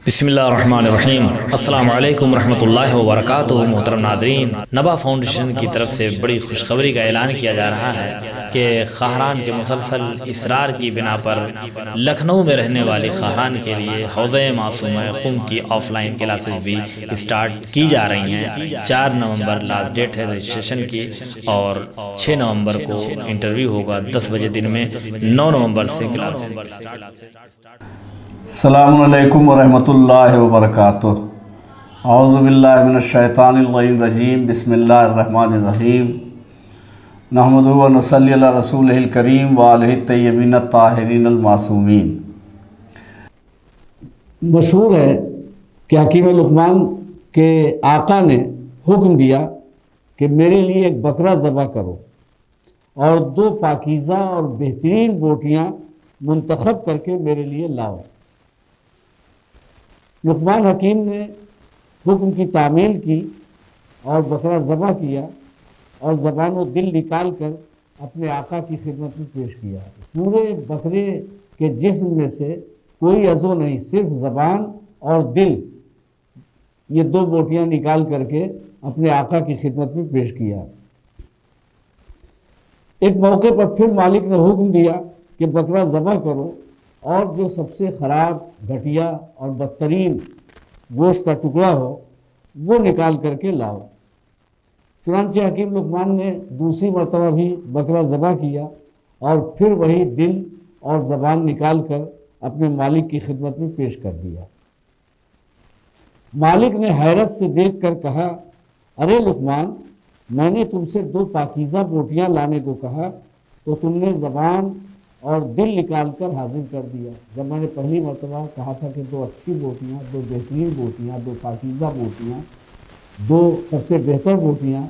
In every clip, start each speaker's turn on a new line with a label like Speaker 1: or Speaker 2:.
Speaker 1: بسم اللہ الرحمن الرحیم۔ السلام علیکم ورحمۃ اللہ وبرکاتہ۔ محترم ناظرین، نبا فاؤنڈیشن کی طرف سے بڑی خوشخبری کا اعلان کیا جا رہا ہے کہ خواہران کے مسلسل اصرار کی بنا پر لکھنؤ میں رہنے والی خواہران کے لیے حوضہ معصومہ قم کی آف لائن کلاسز بھی اسٹارٹ کی جا رہی ہیں۔ 4 نومبر لاسٹ ڈیٹ ہے رجسٹریشن کی، اور 6 نومبر کو انٹرویو ہوگا 10 بجے دن میں۔ 9 نومبر سے کلاسز۔
Speaker 2: السلام علیکم ورحمۃ اللہ وبرکاتہ۔ اعوذ باللہ من الشیطان الرجیم، بسم اللہ الرحمن الرحیم۔ نحمدہ و نصلی علی رسولہ الکریم وآلہ الطیبین الطاہرین المعصومین۔
Speaker 3: مشہور ہے کہ حکیم لقمان کے آقا نے حکم دیا کہ میرے لیے ایک بکرا ذبح کرو اور 2 پاکیزہ اور بہترین بوٹیاں منتخب کر کے میرے لیے لاؤ۔ لقمان حکیم نے حکم کی تعمیل کی اور بکرا ذبح کیا اور زبان و دل نکال کر اپنے آقا کی خدمت میں پیش کیا۔ پورے بکرے کے جسم میں سے کوئی عضو نہیں، صرف زبان اور دل، یہ 2 بوٹیاں نکال کر کے اپنے آقا کی خدمت میں پیش کیا۔ ایک موقع پر پھر مالک نے حکم دیا کہ بکرا ذبح کرو اور جو سب سے خراب، گھٹیا اور بدترین گوشت کا ٹکڑا ہو وہ نکال کر کے لاؤ۔ چنانچہ حکیم لقمان نے دوسری مرتبہ بھی بکرا ذبح کیا اور پھر وہی دل اور زبان نکال کر اپنے مالک کی خدمت میں پیش کر دیا۔ مالک نے حیرت سے دیکھ کر کہا، ارے لقمان، میں نے تم سے 2 پاکیزہ بوٹیاں لانے کو کہا تو تم نے زبان اور دل نکال کر حاضر کر دیا، جب میں نے پہلی مرتبہ کہا تھا کہ 2 اچھی بوٹیاں، 2 بہترین بوٹیاں، 2 پاکیزہ بوٹیاں، 2 سب سے بہتر بوٹیاں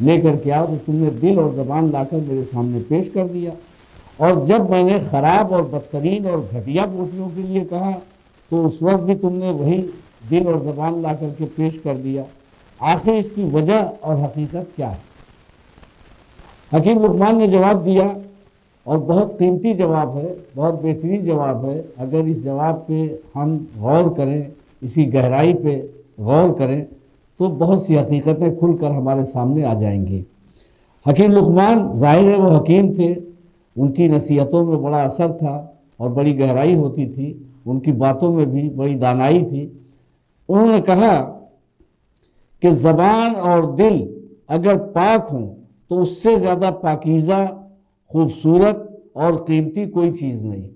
Speaker 3: لے کر کے آؤ، تو تم نے دل اور زبان لا کر میرے سامنے پیش کر دیا۔ اور جب میں نے خراب اور بدترین اور گھٹیا بوٹیوں کے لیے کہا تو اس وقت بھی تم نے وہی دل اور زبان لا کر کے پیش کر دیا۔ آخر اس کی وجہ اور حقیقت کیا ہے؟ حکیم لقمان نے جواب دیا، اور بہت قیمتی جواب ہے، بہت بہترین جواب ہے۔ اگر اس جواب پہ ہم غور کریں، اسی گہرائی پہ غور کریں تو بہت سی حقیقتیں کھل کر ہمارے سامنے آ جائیں گی۔ حکیم لقمان ظاہر ہے وہ حکیم تھے، ان کی نصیحتوں میں بڑا اثر تھا اور بڑی گہرائی ہوتی تھی، ان کی باتوں میں بھی بڑی دانائی تھی۔ انہوں نے کہا کہ زبان اور دل اگر پاک ہوں تو اس سے زیادہ پاکیزہ، خوبصورت اور قیمتی کوئی چیز نہیں،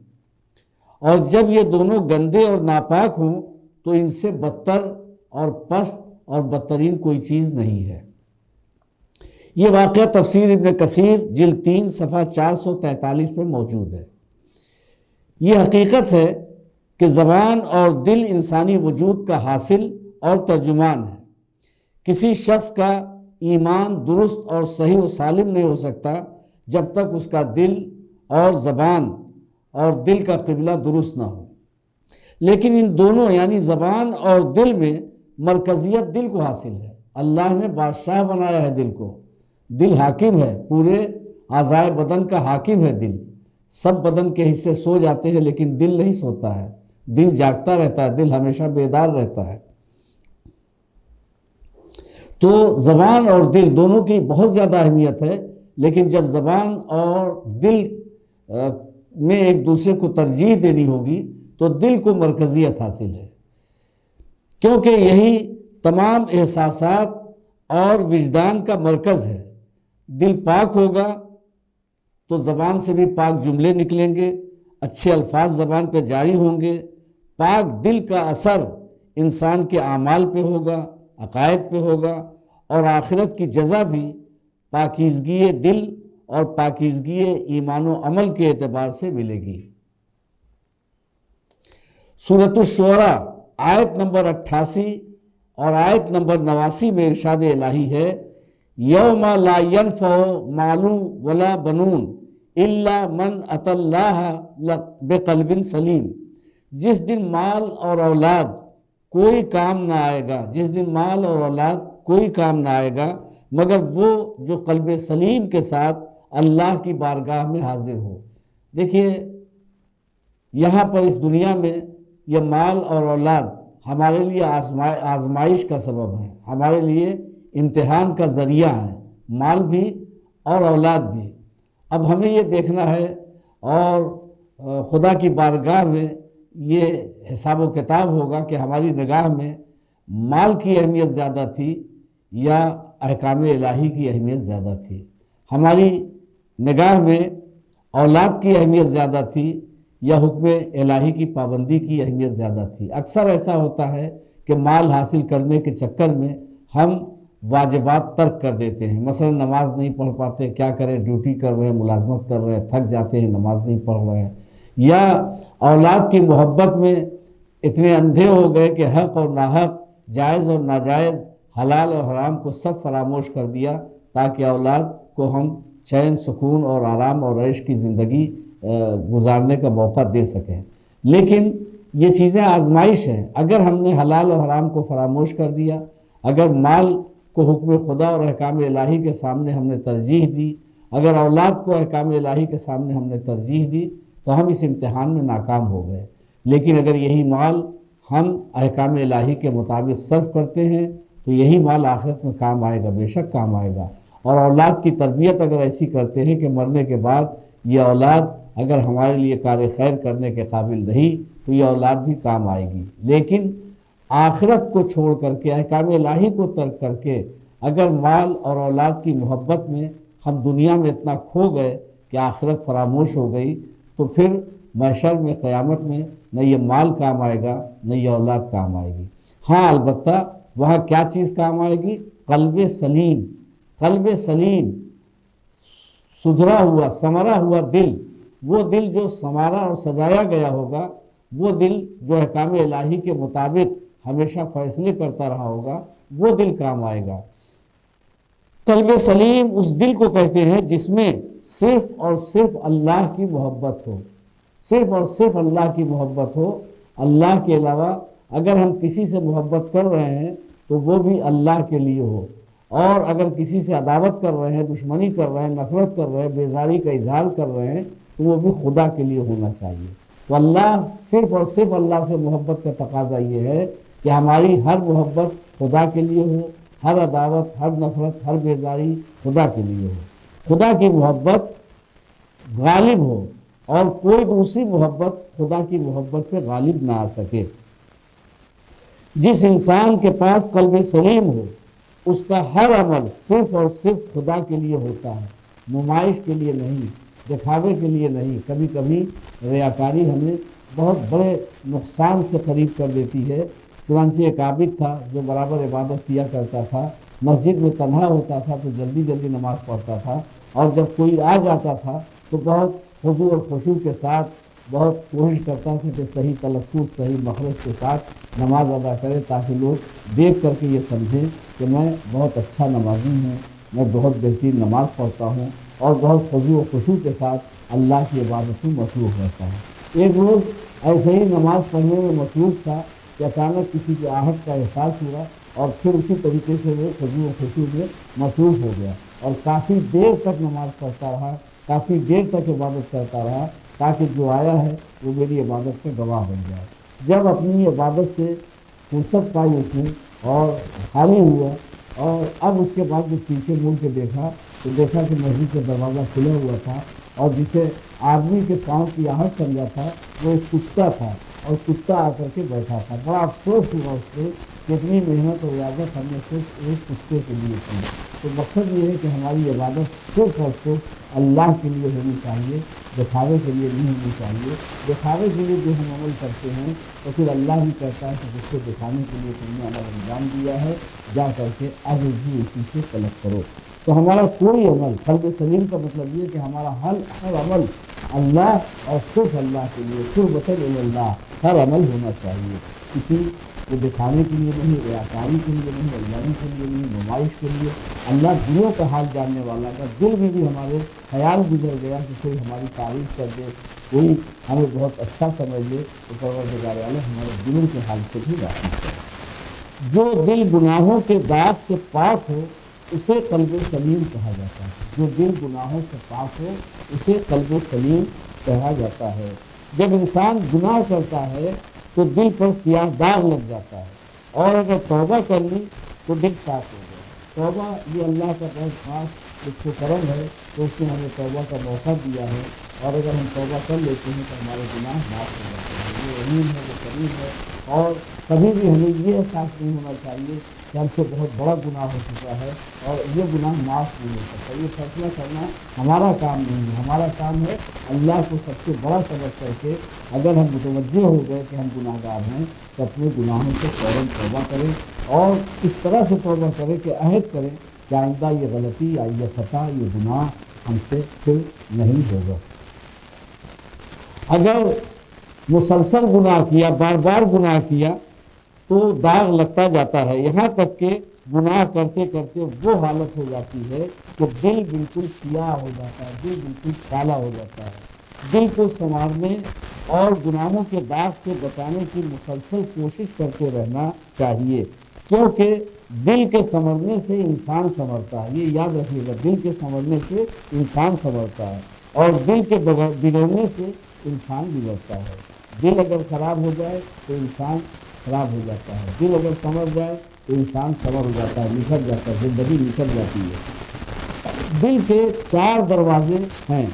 Speaker 3: اور جب یہ دونوں گندے اور ناپاک ہوں تو ان سے بدتر اور پست اور بدترین کوئی چیز نہیں ہے۔ یہ واقعہ تفسیر ابن کثیر جلد 3 صفحہ 443 پہ موجود ہے۔ یہ حقیقت ہے کہ زبان اور دل انسانی وجود کا حاصل اور ترجمان ہے۔ کسی شخص کا ایمان درست اور صحیح و سالم نہیں ہو سکتا جب تک اس کا دل اور زبان اور دل کا قبلہ درست نہ ہو۔ لیکن ان دونوں یعنی زبان اور دل میں مرکزیت دل کو حاصل ہے۔ اللہ نے بادشاہ بنایا ہے دل کو، دل حاکم ہے، پورے اعضائے بدن کا حاکم ہے دل۔ سب بدن کے حصے سو جاتے ہیں لیکن دل نہیں سوتا ہے، دل جاگتا رہتا ہے، دل ہمیشہ بیدار رہتا ہے۔ تو زبان اور دل دونوں کی بہت زیادہ اہمیت ہے، لیکن جب زبان اور دل میں ایک دوسرے کو ترجیح دینی ہوگی تو دل کو مرکزیت حاصل ہے، کیونکہ یہی تمام احساسات اور وجدان کا مرکز ہے۔ دل پاک ہوگا تو زبان سے بھی پاک جملے نکلیں گے، اچھے الفاظ زبان پہ جاری ہوں گے۔ پاک دل کا اثر انسان کے اعمال پہ ہوگا، عقائد پہ ہوگا، اور آخرت کی جزا بھی پاکیزگی دل اور پاکیزگی ایمان و عمل کے اعتبار سے ملے گی۔ سورۃ الشعراء آیت نمبر 88 اور آیت نمبر 89 میں ارشاد الہی ہے، یوم لا ینفع مال ولا بنون الا من اتى اللہ بقلب سلیم۔ جس دن مال اور اولاد کوئی کام نہ آئے گا، جس دن مال اور اولاد کوئی کام نہ آئے گا مگر وہ جو قلب سلیم کے ساتھ اللہ کی بارگاہ میں حاضر ہو۔ دیکھیے، یہاں پر اس دنیا میں یہ مال اور اولاد ہمارے لیے آزمائش کا سبب ہیں، ہمارے لیے امتحان کا ذریعہ ہیں، مال بھی اور اولاد بھی۔ اب ہمیں یہ دیکھنا ہے اور خدا کی بارگاہ میں یہ حساب و کتاب ہوگا کہ ہماری نگاہ میں مال کی اہمیت زیادہ تھی یا احکام الہی کی اہمیت زیادہ تھی، ہماری نگاہ میں اولاد کی اہمیت زیادہ تھی یا حکم الہی کی پابندی کی اہمیت زیادہ تھی۔ اکثر ایسا ہوتا ہے کہ مال حاصل کرنے کے چکر میں ہم واجبات ترک کر دیتے ہیں، مثلا نماز نہیں پڑھ پاتے، کیا کریں، ڈیوٹی کر رہے ہیں، ملازمت کر رہے ہیں، تھک جاتے ہیں، نماز نہیں پڑھ رہے ہیں، یا اولاد کی محبت میں اتنے اندھے ہو گئے کہ حق اور ناحق، جائز اور ناجائز، حلال اور حرام کو سب فراموش کر دیا تاکہ اولاد کو ہم چین، سکون اور آرام اور عیش کی زندگی گزارنے کا موقع دے سکیں۔ لیکن یہ چیزیں آزمائش ہیں۔ اگر ہم نے حلال اور حرام کو فراموش کر دیا، اگر مال کو حکم خدا اور احکام الہی کے سامنے ہم نے ترجیح دی، اگر اولاد کو احکام الہی کے سامنے ہم نے ترجیح دی، تو ہم اس امتحان میں ناکام ہو گئے۔ لیکن اگر یہی مال ہم احکام الہی کے مطابق صرف کرتے ہیں تو یہی مال آخرت میں کام آئے گا، بے شک کام آئے گا۔ اور اولاد کی تربیت اگر ایسی کرتے ہیں کہ مرنے کے بعد یہ اولاد اگر ہمارے لیے کار خیر کرنے کے قابل رہی تو یہ اولاد بھی کام آئے گی۔ لیکن آخرت کو چھوڑ کر کے، احکام الہی کو ترک کر کے، اگر مال اور اولاد کی محبت میں ہم دنیا میں اتنا کھو گئے کہ آخرت فراموش ہو گئی، تو پھر محشر میں، قیامت میں نہ یہ مال کام آئے گا نہ یہ اولاد کام آئے گی۔ ہاں البتہ وہاں کیا چیز کام آئے گی؟ قلب سلیم، قلب سلیم، سدھرا ہوا، سنورا ہوا دل، وہ دل جو سنوارا اور سجایا گیا ہوگا، وہ دل جو احکام الہی کے مطابق ہمیشہ فیصلے کرتا رہا ہوگا، وہ دل کام آئے گا۔ قلب سلیم اس دل کو کہتے ہیں جس میں صرف اور صرف اللہ کی محبت ہو، صرف اور صرف اللہ کی محبت ہو۔ اللہ کے علاوہ اگر ہم کسی سے محبت کر رہے ہیں تو وہ بھی اللہ کے لیے ہو، اور اگر کسی سے عداوت کر رہے ہیں، دشمنی کر رہے ہیں، نفرت کر رہے ہیں، بیزاری کا اظہار کر رہے ہیں، تو وہ بھی خدا کے لیے ہونا چاہیے۔ تو اللہ، صرف اور صرف اللہ سے محبت کا تقاضا یہ ہے کہ ہماری ہر محبت خدا کے لیے ہو، ہر عداوت، ہر نفرت، ہر بیزاری خدا کے لیے ہو۔ خدا کی محبت غالب ہو اور کوئی دوسری محبت خدا کی محبت پہ غالب نہ آ سکے۔ جس انسان کے پاس قلب سلیم ہو، اس کا ہر عمل صرف اور صرف خدا کے لیے ہوتا ہے، نمائش کے لیے نہیں، دکھاوے کے لیے نہیں۔ کبھی کبھی ریاکاری ہمیں بہت بڑے نقصان سے قریب کر دیتی ہے۔ چنانچہ ایک عابد تھا جو برابر عبادت کیا کرتا تھا، مسجد میں تنہا ہوتا تھا تو جلدی جلدی نماز پڑھتا تھا، اور جب کوئی آ جاتا تھا تو بہت خضوع اور خشوع کے ساتھ بہت کوشش کرتا تھا کہ صحیح تلفظ، صحیح مخرج کے ساتھ نماز ادا کرے، تاکہ لوگ دیکھ کر کے یہ سمجھیں کہ میں بہت اچھا نمازی ہوں، میں بہت بہترین نماز پڑھتا ہوں اور بہت خضوع و خشوع کے ساتھ اللہ کی عبادت میں مصروف رہتا ہوں۔ ایک روز ایسے ہی نماز پڑھنے میں مصروف تھا کہ اچانک کسی کی آہٹ کا احساس ہوا، اور پھر اسی طریقے سے وہ خضوع و خشوع میں مصروف ہو گیا اور کافی دیر تک نماز پڑھتا رہا، کافی دیر تک عبادت کرتا رہا، تاکہ جو آیا ہے وہ میری عبادت کا گواہ بن جائے۔ جب اپنی عبادت سے فرصت پائی اس نے اور خالی ہوا، اور اب اس کے بعد جب پیچھے مڑ کے دیکھا تو دیکھا کہ مسجد کا دروازہ کھلا ہوا تھا، اور جسے آدمی کے پاؤں کی آہٹ سمجھا تھا وہ ایک کتا تھا، اور کتا آ کر کے بیٹھا تھا۔ بڑا افسوس ہوا اس کو کہ اتنی محنت اور عبادت ہم نے صرف ایک کتے کے لیے کی۔ تو مقصد یہ ہے کہ ہماری عبادت صرف اور صرف اللہ کے لیے ہونی چاہیے، دکھاوے کے لیے نہیں ہونی چاہیے۔ دکھاوے کے لیے جو ہم عمل کرتے ہیں تو پھر اللہ بھی کہتا ہے کہ جس کو دکھانے کے لیے تم نے عمل انجام دیا ہے، جا کر کے اب بھی اسی سے طلب کرو۔ تو ہمارا کوئی عمل، قلب سلیم کا مطلب یہ کہ ہمارا ہر عمل اللہ اور صرف اللہ کے لیے، قربۃ اللہ، ہر عمل ہونا چاہیے، کسی کو دکھانے کے لیے نہیں، ریاکاری کے لیے نہیں، اللہ کے لیے نہیں، نمائش کے لیے۔ اللہ دلوں کا حال جاننے والا ہے، دل میں بھی ہمارے خیال گزر گیا کہ کوئی ہماری تعریف کر دے، کوئی ہمیں بہت اچھا سمجھ لے، تو پروردگار عالم ہمارے دلوں کے حال سے بھی واقف ہے۔ جو دل گناہوں کے داغ سے پاک ہو اسے قلب سلیم کہا جاتا ہے۔ جو دل گناہوں سے پاک ہو اسے قلب سلیم کہا جاتا ہے۔ جب انسان گناہ کرتا ہے تو دل پر سیاہ داغ لگ جاتا ہے، اور اگر توبہ کر لی تو دل صاف ہو گیا۔ توبہ یہ اللہ کا بہت خاص اس کو کرم ہے تو اس نے ہمیں توبہ کا موقع دیا ہے، اور اگر ہم توبہ کر لیتے ہیں تو ہمارے گناہ معاف ہو جاتے ہیں۔ یہ رحیم ہے، وہ کریم ہے، اور کبھی بھی ہمیں یہ احساس نہیں ہونا چاہیے کہ ہم سے بہت بڑا گناہ ہو چکا ہے اور یہ گناہ معاف نہیں ہو سکتا۔ یہ فیصلہ کرنا ہمارا کام نہیں ہے، ہمارا کام ہے اللہ کو سب سے بڑا سمجھ کر کے اگر ہم متوجہ ہو گئے کہ ہم گناہ گار ہیں تو اپنے گناہوں سے فوراً توبہ کریں، اور اس طرح سے توبہ کریں کہ عہد کریں کہ آئندہ یہ غلطی یا یہ خطا، یہ گناہ ہم سے پھر نہیں ہوگا۔ اگر مسلسل گناہ کیا، بار بار گناہ کیا تو داغ لگتا جاتا ہے، یہاں تک کہ گناہ کرتے کرتے وہ حالت ہو جاتی ہے کہ دل بالکل سیاہ ہو جاتا ہے، دل بالکل کالا ہو جاتا ہے۔ دل کو سنوارنے اور گناہوں کے داغ سے بچانے کی مسلسل کوشش کرتے رہنا چاہیے، کیونکہ دل کے سنورنے سے انسان سنورتا ہے۔ یہ یاد رکھیے گا، دل کے سنورنے سے انسان سنورتا ہے، اور دل کے بگڑنے سے انسان بگڑتا ہے۔ دل اگر خراب ہو جائے تو انسان خراب ہو جاتا ہے، دل اگر سنور جائے تو انسان سنور ہو جاتا ہے، نکھر جاتا ہے، زندگی نکھر جاتی ہے۔ دل کے 4 دروازے ہیں،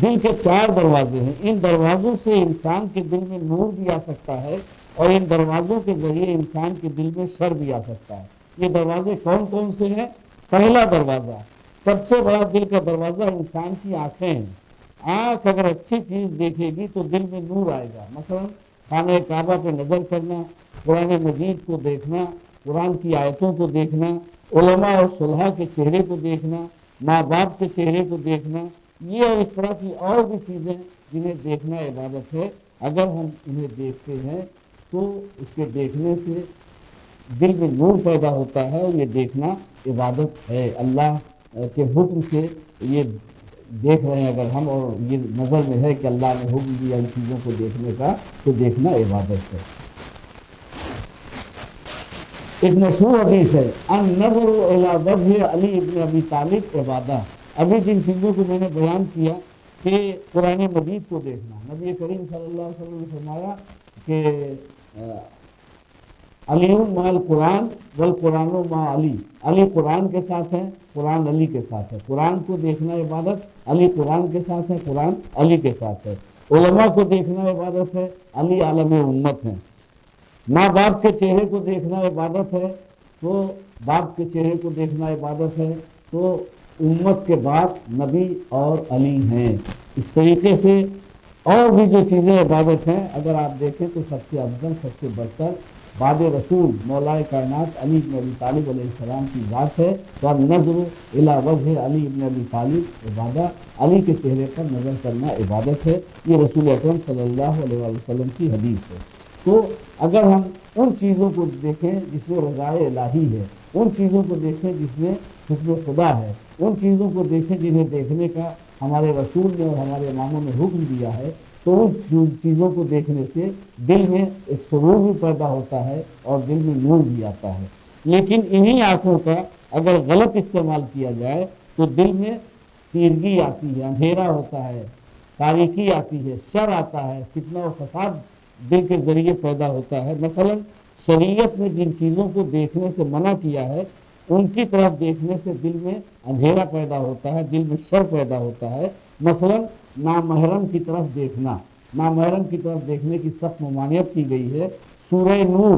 Speaker 3: دل کے 4 دروازے ہیں، ان دروازوں سے انسان کے دل میں نور بھی آ سکتا ہے، اور ان دروازوں کے ذریعے انسان کے دل میں شر بھی آ سکتا ہے۔ یہ دروازے کون کون سے ہیں؟ پہلا دروازہ، سب سے بڑا دل کا دروازہ انسان کی آنکھیں ہیں۔ آنکھ اگر اچھی چیز دیکھے گی تو دل میں نور آئے گا، مثلا خانہ کعبہ پہ نظر کرنا، قرآن مجید کو دیکھنا، قرآن کی آیتوں کو دیکھنا، علماء اور صلحاء کے چہرے کو دیکھنا، ماں باپ کے چہرے کو دیکھنا، یہ اور اس طرح کی اور بھی چیزیں جنہیں دیکھنا عبادت ہے۔ اگر ہم انہیں دیکھتے ہیں تو اس کے دیکھنے سے دل میں نور پیدا ہوتا ہے، اور یہ دیکھنا عبادت ہے۔ اللہ کے حکم سے یہ دیکھ رہے ہیں اگر ہم، اور یہ نظر میں ہے کہ اللہ نے حکم دیا ان چیزوں کو دیکھنے کا، تو دیکھنا عبادت ہے۔ ایک مشہور حدیث ہے، النظر الی وجہ علی ابن ابی طالب عبادہ۔ ابھی جن چیزوں کو میں نے بیان کیا کہ قرآن مجید کو دیکھنا، نبی کریم صلی اللہ علیہ وسلم نے فرمایا کہ علی مع القرآن والقرآن مع علی، علی قرآن کے ساتھ ہے، قرآن علی کے ساتھ ہے۔ قرآن کو دیکھنا عبادت، علی قرآن کے ساتھ ہے، قرآن علی کے ساتھ ہے۔ علماء کو دیکھنا عبادت ہے، علی عالم امت ہیں۔ ماں باپ کے چہرے کو دیکھنا عبادت ہے، تو باپ کے چہرے کو دیکھنا عبادت ہے، تو امت کے باپ نبی اور علی ہیں۔ اس طریقے سے اور بھی جو چیزیں عبادت ہیں اگر آپ دیکھیں تو سب سے افضل، سب سے برتر بعد رسول مولا کائنات علی بن ابی طالب علیہ السلام کی ذات ہے، تو النظر الی وجہ علی بن ابی طالب عبادت، علی کے چہرے پر نظر کرنا عبادت ہے۔ یہ رسول اکرم صلی اللہ علیہ وسلم کی حدیث ہے۔ تو اگر ہم ان چیزوں کو دیکھیں جس میں رضائے الہی ہے، ان چیزوں کو دیکھیں جس میں حکم خدا ہے، ان چیزوں کو دیکھیں جنہیں دیکھنے کا ہمارے رسول نے اور ہمارے اماموں نے حکم دیا ہے، تو ان چیزوں کو دیکھنے سے دل میں ایک سرور بھی پیدا ہوتا ہے اور دل میں نور بھی آتا ہے۔ لیکن انہی آنکھوں کا اگر غلط استعمال کیا جائے تو دل میں تیرگی آتی ہے، اندھیرا ہوتا ہے، تاریکی آتی ہے، شر آتا ہے، فتنہ و فساد دل کے ذریعے پیدا ہوتا ہے۔ مثلا شریعت نے جن چیزوں کو دیکھنے سے منع کیا ہے ان کی طرف دیکھنے سے دل میں اندھیرا پیدا ہوتا ہے، دل میں شر پیدا ہوتا ہے۔ مثلا نامحرم کی طرف دیکھنا، نامحرم کی طرف دیکھنے کی سخت ممانعت کی گئی ہے۔ سورہ نور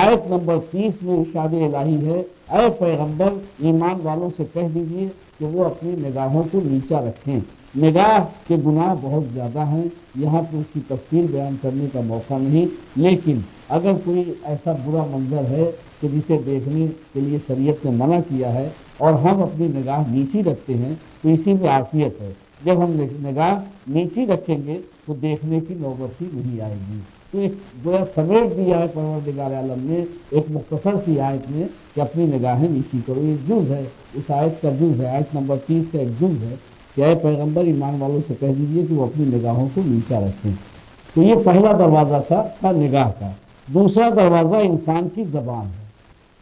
Speaker 3: آیت نمبر 30 میں ارشاد الہی ہے، اے پیغمبر ایمان والوں سے کہہ دیجئے کہ وہ اپنی نگاہوں کو نیچا رکھیں۔ نگاہ کے گناہ بہت زیادہ ہیں، یہاں پہ اس کی تفصیل بیان کرنے کا موقع نہیں، لیکن اگر کوئی ایسا برا منظر ہے کہ جسے دیکھنے کے لیے شریعت نے منع کیا ہے اور ہم اپنی نگاہ نیچی رکھتے ہیں تو اسی میں عافیت ہے۔ جب ہم نگاہ نیچی رکھیں گے تو دیکھنے کی نوبت ہی نہیں آئے گی۔ تو ایک گویا سمیٹ دیا ہے پروردگار عالم نے ایک مختصر سی آیت میں کہ اپنی نگاہیں نیچی کرو۔ یہ جز ہے، اس آیت کا جز ہے، آیت نمبر 30 کا ایک جز ہے کہ اے پیغمبر ایمان والوں سے کہہ دیجئے کہ وہ اپنی نگاہوں کو نیچا رکھیں۔ تو یہ پہلا دروازہ تھا نگاہ کا۔ دوسرا دروازہ انسان کی زبان ہے۔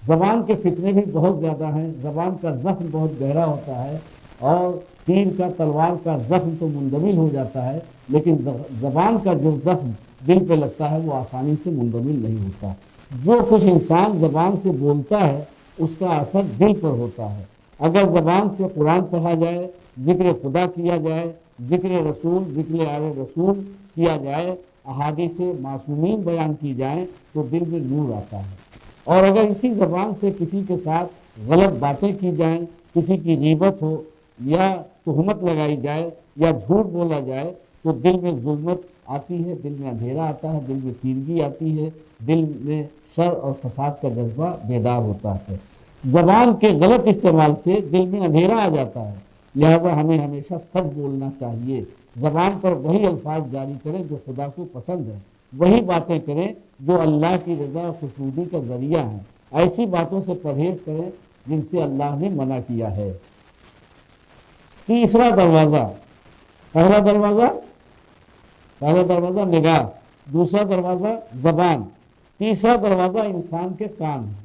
Speaker 3: زبان کے فتنے بھی بہت زیادہ ہیں، زبان کا زخم بہت گہرا ہوتا ہے، اور تیر کا تلوار کا زخم تو مندمل ہو جاتا ہے، لیکن زبان کا جو زخم دل پہ لگتا ہے وہ آسانی سے منتقل نہیں ہوتا۔ جو کچھ انسان زبان سے بولتا ہے اس کا اثر دل پر ہوتا ہے۔ اگر زبان سے قرآن پڑھا جائے، ذکر خدا کیا جائے، ذکر رسول، ذکر آل رسول کیا جائے، احادیث معصومین بیان کی جائیں تو دل میں نور آتا ہے۔ اور اگر اسی زبان سے کسی کے ساتھ غلط باتیں کی جائیں، کسی کی غیبت ہو یا تہمت لگائی جائے یا جھوٹ بولا جائے تو دل میں ظلمت آتی ہے، دل میں اندھیرا آتا ہے، دل میں تیرگی آتی ہے، دل میں شر اور فساد کا جذبہ بیدار ہوتا ہے۔ زبان کے غلط استعمال سے دل میں اندھیرا آ جاتا ہے، لہٰذا ہمیں ہمیشہ سچ بولنا چاہیے۔ زبان پر وہی الفاظ جاری کریں جو خدا کو پسند ہے، وہی باتیں کریں جو اللہ کی رضا اور خوشنودی کا ذریعہ ہیں۔ ایسی باتوں سے پرہیز کریں جن سے اللہ نے منع کیا ہے۔ تیسرا دروازہ، پہلا دروازہ نگاہ، دوسرا دروازہ زبان، تیسرا دروازہ انسان کے کان ہے۔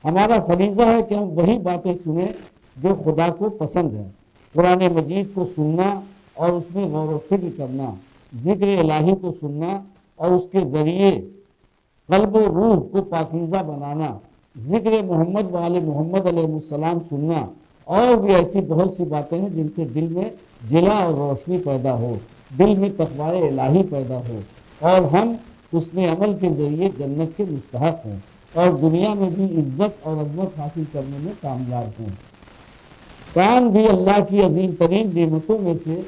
Speaker 3: ہمارا فریضہ ہے کہ ہم وہی باتیں سنیں جو خدا کو پسند ہیں۔ قرآن مجید کو سننا اور اس میں غور و فکر کرنا، ذکر الہی کو سننا اور اس کے ذریعے قلب و روح کو پاکیزہ بنانا، ذکر محمد و آل محمد علیہ السلام سننا، اور بھی ایسی بہت سی باتیں ہیں جن سے دل میں جلا اور روشنی پیدا ہو، دل میں تقوی الہی پیدا ہو، اور ہم حسن عمل کے ذریعے جنت کے مستحق ہوں اور دنیا میں بھی عزت اور عظمت حاصل کرنے میں کامیاب ہوں۔ کان بھی اللہ کی عظیم ترین نعمتوں میں سے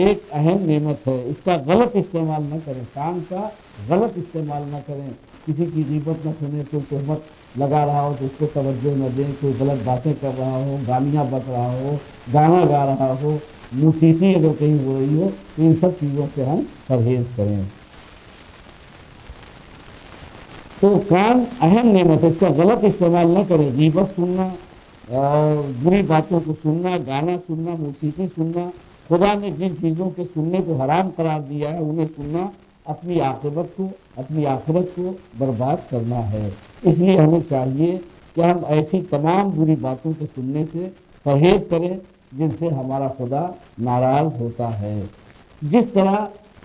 Speaker 3: ایک اہم نعمت ہے، اس کا غلط استعمال نہ کریں، کان کا غلط استعمال نہ کریں، کسی کی غیبت نہ سنیں، کوئی تہمت لگا رہا ہو تو اس کو توجہ نہ دیں، کوئی غلط باتیں کر رہا ہو، گالیاں بک رہا ہو، گانا گا رہا ہو، موسیقی اگر کہیں ہو رہی ہو تو ان سب چیزوں سے ہم پرہیز کریں۔ تو کان اہم نعمت ہے، اس کا غلط استعمال نہ کریں، غیبت سننا اور بری باتوں کو سننا، گانا سننا، موسیقی سننا، خدا نے جن چیزوں کے سننے کو حرام قرار دیا ہے انہیں سننا اپنی عاقبت کو، اپنی آخرت کو برباد کرنا ہے۔ اس لیے ہمیں چاہیے کہ ہم ایسی تمام بری باتوں کے سننے سے پرہیز کریں جن سے ہمارا خدا ناراض ہوتا ہے۔ جس طرح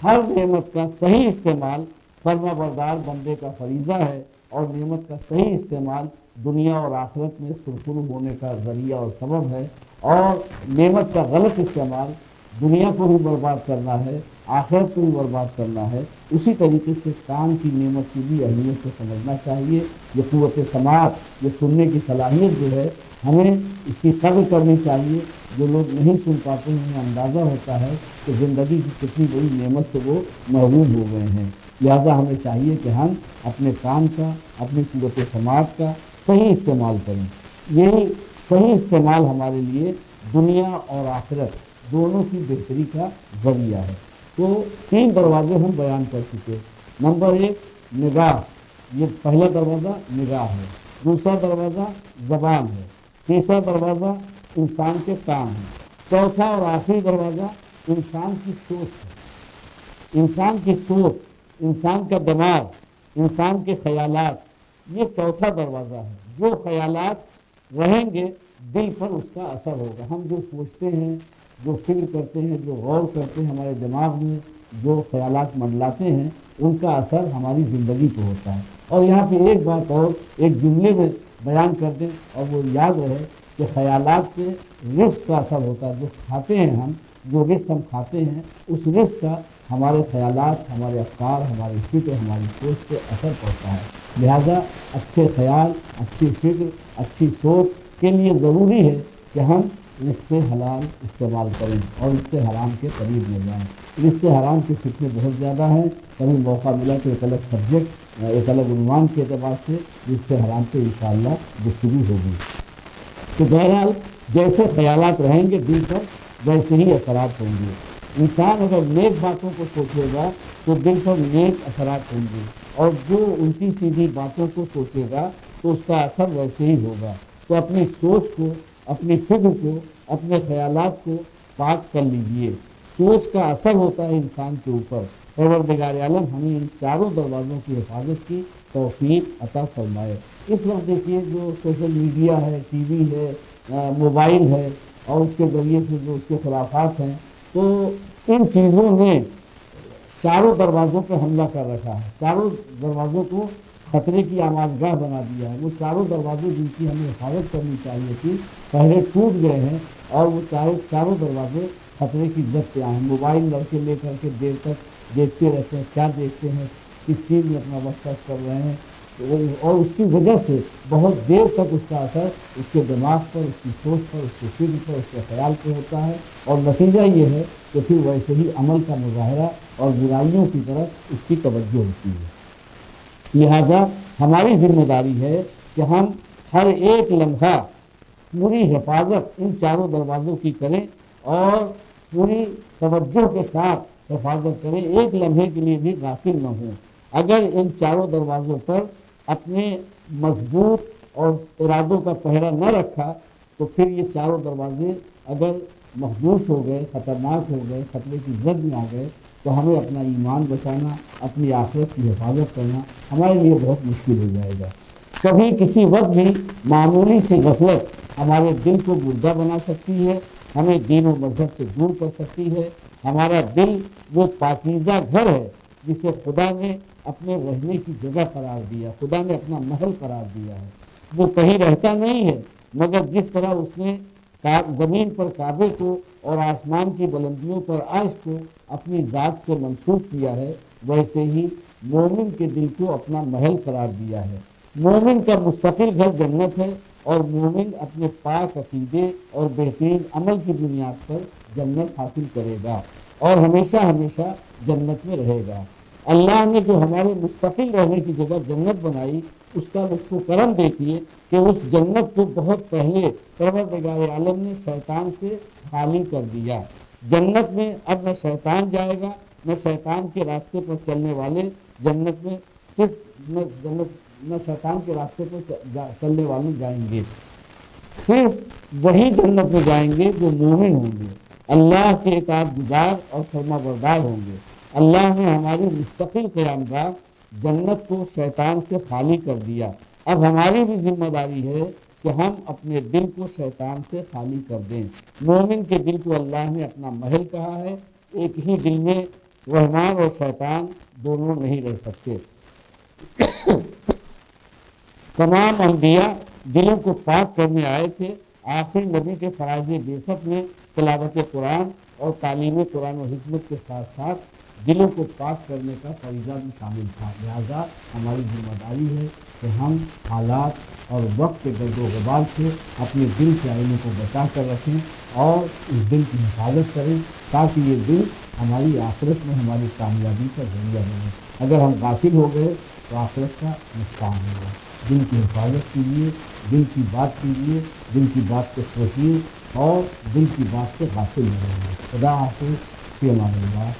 Speaker 3: ہر نعمت کا صحیح استعمال فرما بردار بندے کا فریضہ ہے اور نعمت کا صحیح استعمال دنیا اور آخرت میں سرخرو ہونے کا ذریعہ اور سبب ہے، اور نعمت کا غلط استعمال دنیا کو بھی برباد کرنا ہے، آخرت کو بھی برباد کرنا ہے، اسی طریقے سے کان کی نعمت کی بھی اہمیت کو سمجھنا چاہیے۔ یہ قوت سماعت، یہ سننے کی صلاحیت جو ہے ہمیں اس کی قدر کرنی چاہیے۔ جو لوگ نہیں سن پاتے ہیں انہیں اندازہ ہوتا ہے کہ زندگی کی کتنی بڑی نعمت سے وہ محروم ہو گئے ہیں، لہٰذا ہمیں چاہیے کہ ہم اپنے کان کا، اپنی قوت سماعت کا صحیح استعمال کریں۔ یہی صحیح استعمال ہمارے لیے دنیا اور آخرت دونوں کی بہتری کا ذریعہ ہے۔ تو 3 دروازے ہم بیان کر چکے۔ نمبر 1 نگاہ، یہ پہلا دروازہ نگاہ ہے، دوسرا دروازہ زبان ہے، تیسرا دروازہ انسان کے کان ہے، چوتھا اور آخری دروازہ انسان کی سوچ ہے۔ انسان کی سوچ، انسان کا دماغ، انسان کے خیالات، یہ چوتھا دروازہ ہے۔ جو خیالات رہیں گے دل پر اس کا اثر ہوگا۔ ہم جو سوچتے ہیں، جو فکر کرتے ہیں، جو غور کرتے ہیں، ہمارے دماغ میں جو خیالات منڈلاتے ہیں ان کا اثر ہماری زندگی کو ہوتا ہے۔ اور یہاں پہ ایک بات اور ایک جملے میں بیان کر دیں اور وہ یاد رہے کہ خیالات پہ رزق کا اثر ہوتا ہے۔ جو کھاتے ہیں ہم، جو رزق ہم کھاتے ہیں، اس رزق کا ہمارے خیالات، ہمارے افکار، ہماری فکر، ہماری سوچ پہ اثر پڑتا ہے۔ لہذا اچھے خیال، اچھی فکر، اچھی سوچ کے لیے ضروری ہے کہ ہم رزق حلال استعمال کریں اور رزق حرام کے قریب نہ جائیں۔ رزق حرام کے فتنے بہت زیادہ ہیں، کبھی موقع ملا تو ایک الگ سبجیکٹ، ایک الگ عنوان کے اعتبار سے رزق حرام پہ انشاءاللہ گفتگو ہوگی۔ تو بہرحال جیسے خیالات رہیں گے دل پر ویسے ہی اثرات ہوں گے۔ انسان اگر نیک باتوں کو سوچے گا تو دل پر نیک اثرات ہوں گے، اور جو الٹی سیدھی باتوں کو سوچے گا تو اس کا اثر ویسے ہی ہوگا۔ تو اپنی سوچ کو، اپنی فکر کو، اپنے خیالات کو پاک کر لیجئے۔ سوچ کا اثر ہوتا ہے انسان کے اوپر۔ پروردگار عالم ہمیں ان چاروں دروازوں کی حفاظت کی توفیق عطا فرمائے۔ اس وقت دیکھیے جو سوشل میڈیا ہے، ٹی وی ہے، موبائل ہے، اور اس کے ذریعے سے جو اس کے خلافات ہیں، تو ان چیزوں نے چاروں دروازوں پہ حملہ کر رکھا ہے، چاروں دروازوں کو خطرے کی آماجگاہ بنا دیا ہے۔ وہ چاروں دروازے جن کی ہمیں حفاظت کرنی چاہیے تھی پہلے ٹوٹ گئے ہیں، اور وہ چاروں دروازے خطرے کی زد پہ آئے ہیں۔ موبائل لڑکے لے کر کے دیر تک دیکھتے رہتے ہیں، کیا دیکھتے ہیں، کس چیز میں اپنا وقت صرف کر رہے ہیں، اور اس کی وجہ سے بہت دیر تک اس کا اثر اس کے دماغ پر، اس کی سوچ پر، اس کے فکر پر، اس کے خیال پہ ہوتا ہے، اور نتیجہ یہ ہے کہ پھر ویسے ہی عمل کا مظاہرہ اور برائیوں کی طرف اس کی توجہ ہوتی ہے۔ لہٰذا ہماری ذمہ داری ہے کہ ہم ہر ایک لمحہ پوری حفاظت ان چاروں دروازوں کی کریں اور پوری توجہ کے ساتھ حفاظت کریں، ایک لمحے کے لیے بھی غافل نہ ہوں۔ اگر ان چاروں دروازوں پر اپنے مضبوط اور ارادوں کا پہرا نہ رکھا تو پھر یہ چاروں دروازے اگر مخدوش ہو گئے، خطرناک ہو گئے، خطرے کی زد میں آ گئے تو ہمیں اپنا ایمان بچانا، اپنی آخرت کی حفاظت کرنا ہمارے لیے بہت مشکل ہو جائے گا۔ کبھی کسی وقت بھی معمولی سی غفلت ہمارے دل کو مردہ بنا سکتی ہے، ہمیں دین و مذہب سے دور کر سکتی ہے۔ ہمارا دل وہ پاکیزہ گھر ہے جسے خدا نے اپنے رہنے کی جگہ قرار دیا، خدا نے اپنا محل قرار دیا ہے۔ وہ کہیں رہتا نہیں ہے، مگر جس طرح اس نے زمین پر کعبے کو اور آسمان کی بلندیوں پر عرش کو اپنی ذات سے منسوب کیا ہے، ویسے ہی مومن کے دل کو اپنا محل قرار دیا ہے۔ مومن کا مستقل گھر جنت ہے، اور مومن اپنے پاک عقیدے اور بہترین عمل کی بنیاد پر جنت حاصل کرے گا اور ہمیشہ ہمیشہ جنت میں رہے گا۔ اللہ نے جو ہمارے مستقل رہنے کی جگہ جنت بنائی، اس کا لطف و کرم دیکھیے کہ اس جنت کو بہت پہلے پروردگار عالم نے شیطان سے خالی کر دیا۔ جنت میں اب نہ شیطان جائے گا، نہ شیطان کے راستے پر چلنے والے جنت میں صرف نہ شیطان کے راستے پر چلنے والے جائیں گے، صرف وہی جنت میں جائیں گے جو مومن ہوں گے، اللہ کے اطاعت گزار اور فرما بردار ہوں گے۔ اللہ نے ہماری مستقل قیام گاہ جنت کو شیطان سے خالی کر دیا۔ اب ہماری بھی ذمہ داری ہے کہ ہم اپنے دل کو شیطان سے خالی کر دیں۔ مومن کے دل کو اللہ نے اپنا محل کہا ہے، ایک ہی دل میں رحمان اور شیطان دونوں نہیں رہ سکتے۔ تمام انبیاء دلوں کو پاک کرنے آئے تھے۔ آخر نبی کے فرائض بعثت میں تلاوت قرآن اور تعلیم قرآن و حکمت کے ساتھ ساتھ دلوں کو پاک کرنے کا فریضہ بھی شامل تھا۔ لہٰذا ہماری ذمہ داری ہے کہ ہم حالات اور وقت کے گرد و غبار سے اپنے دل کے آئینے کو بچا کر رکھیں اور اس دل کی حفاظت کریں تاکہ یہ دل ہماری آخرت میں ہماری کامیابی کا ذریعہ بنے۔ اگر ہم غافل ہو گئے تو آخرت کا نقصان ہوگا۔ دل کی حفاظت کیجیے، دل کی بات کیجیے، دل کی بات کو سوچیے اور دل کی بات سے غافل نہ رہیے۔ خدا حافظ، فی امان اللہ۔